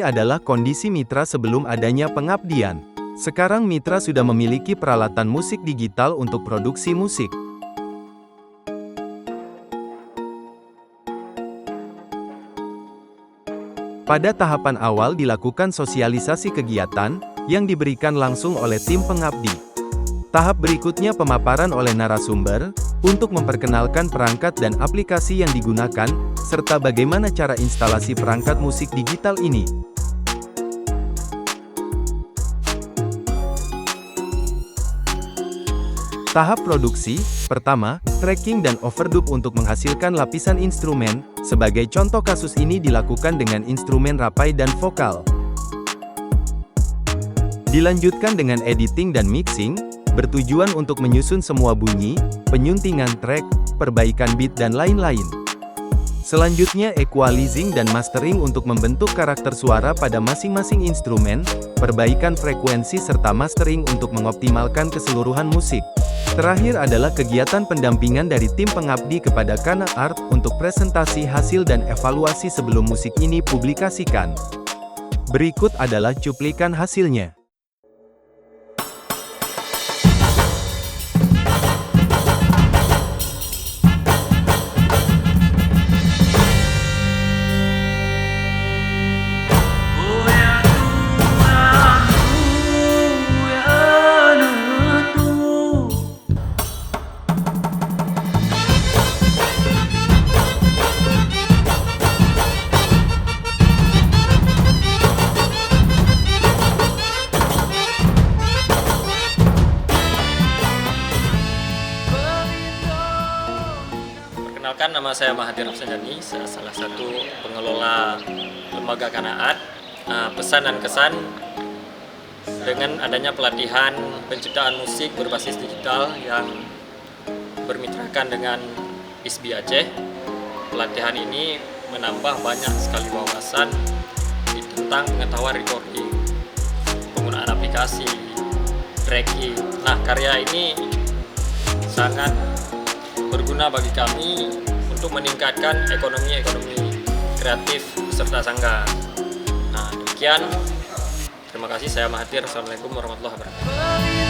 Ini adalah kondisi mitra sebelum adanya pengabdian. Sekarang mitra sudah memiliki peralatan musik digital untuk produksi musik. Pada tahapan awal dilakukan sosialisasi kegiatan, yang diberikan langsung oleh tim pengabdi. Tahap berikutnya pemaparan oleh narasumber, untuk memperkenalkan perangkat dan aplikasi yang digunakan, serta bagaimana cara instalasi perangkat musik digital ini. Tahap produksi, pertama, tracking dan overdub untuk menghasilkan lapisan instrumen, sebagai contoh kasus ini dilakukan dengan instrumen rapai dan vokal. Dilanjutkan dengan editing dan mixing, bertujuan untuk menyusun semua bunyi, penyuntingan track, perbaikan beat dan lain-lain. Selanjutnya equalizing dan mastering untuk membentuk karakter suara pada masing-masing instrumen, perbaikan frekuensi serta mastering untuk mengoptimalkan keseluruhan musik. Terakhir adalah kegiatan pendampingan dari tim pengabdi kepada Kana Art untuk presentasi hasil dan evaluasi sebelum musik ini publikasikan. Berikut adalah cuplikan hasilnya. Perkenalkan, nama saya Mahathir Afsanjani, saya salah satu pengelola lembaga Kana Art. Pesan dan kesan dengan adanya pelatihan penciptaan musik berbasis digital yang bermitrakan dengan ISBI Aceh. Pelatihan ini menambah banyak sekali wawasan tentang pengetahuan recording, penggunaan aplikasi, tracking. Nah, karya ini sangat berguna bagi kami untuk meningkatkan ekonomi kreatif peserta sanggar. Nah, demikian. Terima kasih, saya Mahathir. Assalamualaikum warahmatullahi wabarakatuh.